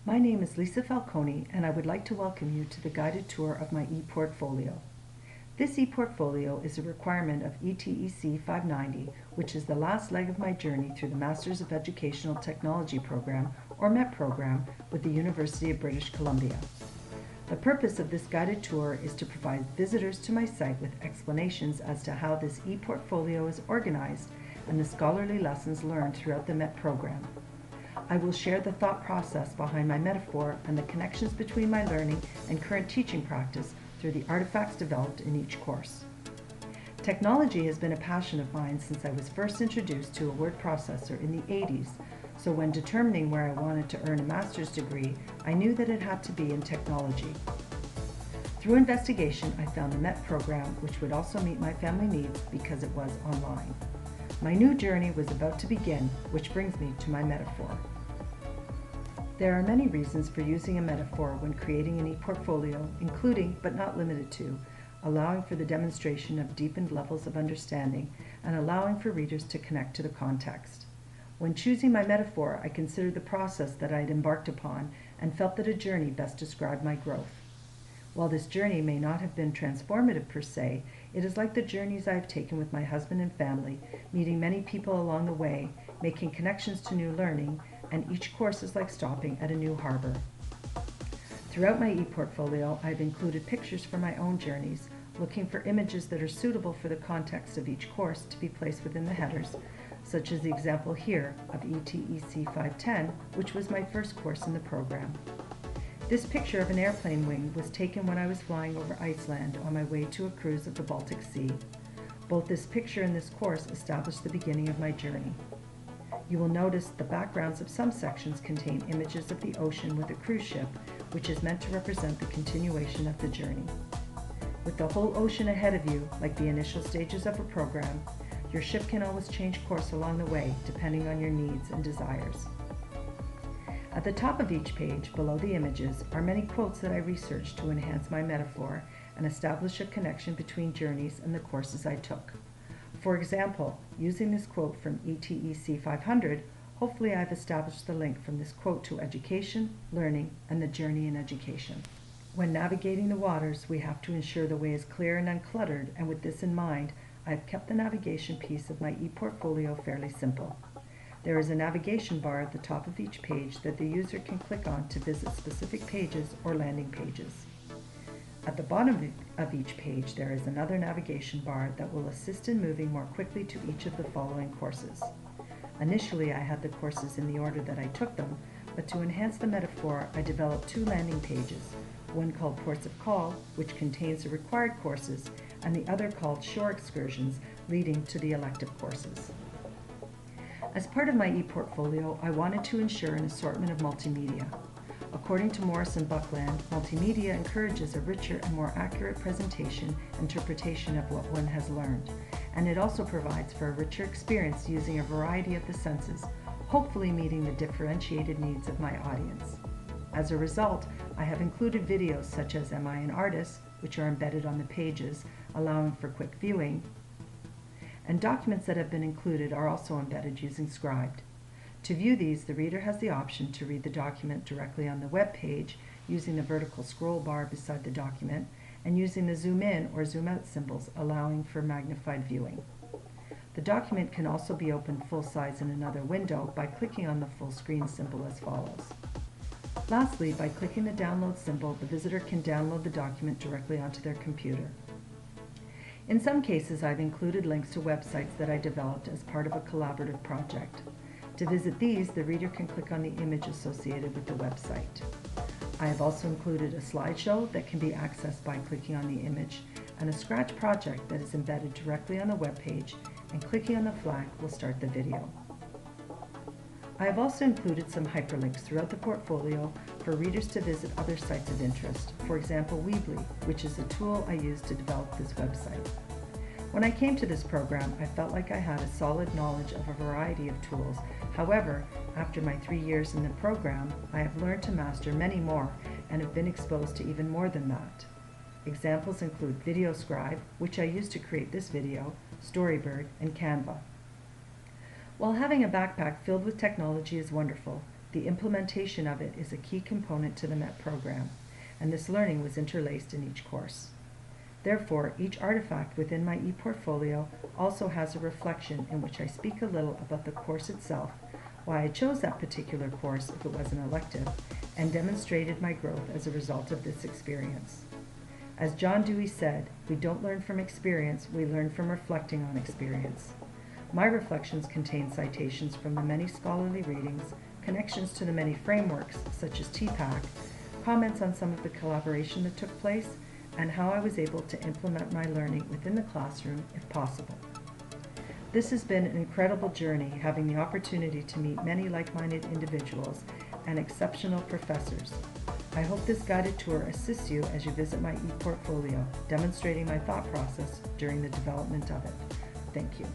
My name is Lisa Falcone, and I would like to welcome you to the guided tour of my ePortfolio. This ePortfolio is a requirement of ETEC 590, which is the last leg of my journey through the Masters of Educational Technology program, or MET program, with the University of British Columbia. The purpose of this guided tour is to provide visitors to my site with explanations as to how this ePortfolio is organized and the scholarly lessons learned throughout the MET program. I will share the thought process behind my metaphor and the connections between my learning and current teaching practice through the artifacts developed in each course. Technology has been a passion of mine since I was first introduced to a word processor in the 80s, so when determining where I wanted to earn a master's degree, I knew that it had to be in technology. Through investigation, I found the MET program, which would also meet my family needs because it was online. My new journey was about to begin, which brings me to my metaphor. There are many reasons for using a metaphor when creating an ePortfolio, including, but not limited to, allowing for the demonstration of deepened levels of understanding and allowing for readers to connect to the context. When choosing my metaphor, I considered the process that I had embarked upon and felt that a journey best described my growth. While this journey may not have been transformative per se, it is like the journeys I have taken with my husband and family, meeting many people along the way, making connections to new learning, and each course is like stopping at a new harbor. Throughout my ePortfolio, I've included pictures from my own journeys, looking for images that are suitable for the context of each course to be placed within the headers, such as the example here of ETEC 510, which was my first course in the program. This picture of an airplane wing was taken when I was flying over Iceland on my way to a cruise of the Baltic Sea. Both this picture and this course established the beginning of my journey. You will notice the backgrounds of some sections contain images of the ocean with a cruise ship, which is meant to represent the continuation of the journey. With the whole ocean ahead of you, like the initial stages of a program, your ship can always change course along the way, depending on your needs and desires. At the top of each page, below the images, are many quotes that I researched to enhance my metaphor and establish a connection between journeys and the courses I took. For example, using this quote from ETEC 500, hopefully I've established the link from this quote to education, learning, and the journey in education. When navigating the waters, we have to ensure the way is clear and uncluttered, and with this in mind, I've kept the navigation piece of my ePortfolio fairly simple. There is a navigation bar at the top of each page that the user can click on to visit specific pages or landing pages. At the bottom of each page, there is another navigation bar that will assist in moving more quickly to each of the following courses. Initially, I had the courses in the order that I took them, but to enhance the metaphor, I developed two landing pages, one called Ports of Call, which contains the required courses, and the other called Shore Excursions, leading to the elective courses. As part of my ePortfolio, I wanted to ensure an assortment of multimedia. According to Morris and Buckland, multimedia encourages a richer and more accurate presentation and interpretation of what one has learned, and it also provides for a richer experience using a variety of the senses, hopefully meeting the differentiated needs of my audience. As a result, I have included videos such as Am I an Artist?, which are embedded on the pages, allowing for quick viewing, and documents that have been included are also embedded using Scribed. To view these, the reader has the option to read the document directly on the web page using the vertical scroll bar beside the document and using the zoom in or zoom out symbols, allowing for magnified viewing. The document can also be opened full size in another window by clicking on the full screen symbol as follows. Lastly, by clicking the download symbol, the visitor can download the document directly onto their computer. In some cases, I've included links to websites that I developed as part of a collaborative project. To visit these, the reader can click on the image associated with the website. I have also included a slideshow that can be accessed by clicking on the image and a Scratch project that is embedded directly on the web page, and clicking on the flag will start the video. I have also included some hyperlinks throughout the portfolio for readers to visit other sites of interest, for example Weebly, which is a tool I used to develop this website. When I came to this program, I felt like I had a solid knowledge of a variety of tools. However, after my 3 years in the program, I have learned to master many more and have been exposed to even more than that. Examples include VideoScribe, which I used to create this video, Storybird, and Canva. While having a backpack filled with technology is wonderful, The implementation of it is a key component to the MET program, and this learning was interlaced in each course. Therefore, each artifact within my e-portfolio also has a reflection in which I speak a little about the course itself, why I chose that particular course if it was an elective, and demonstrated my growth as a result of this experience. As John Dewey said, we don't learn from experience, we learn from reflecting on experience. My reflections contain citations from the many scholarly readings, connections to the many frameworks, such as TPAC, comments on some of the collaboration that took place, and how I was able to implement my learning within the classroom if possible. This has been an incredible journey, having the opportunity to meet many like-minded individuals and exceptional professors. I hope this guided tour assists you as you visit my e-portfolio, demonstrating my thought process during the development of it. Thank you.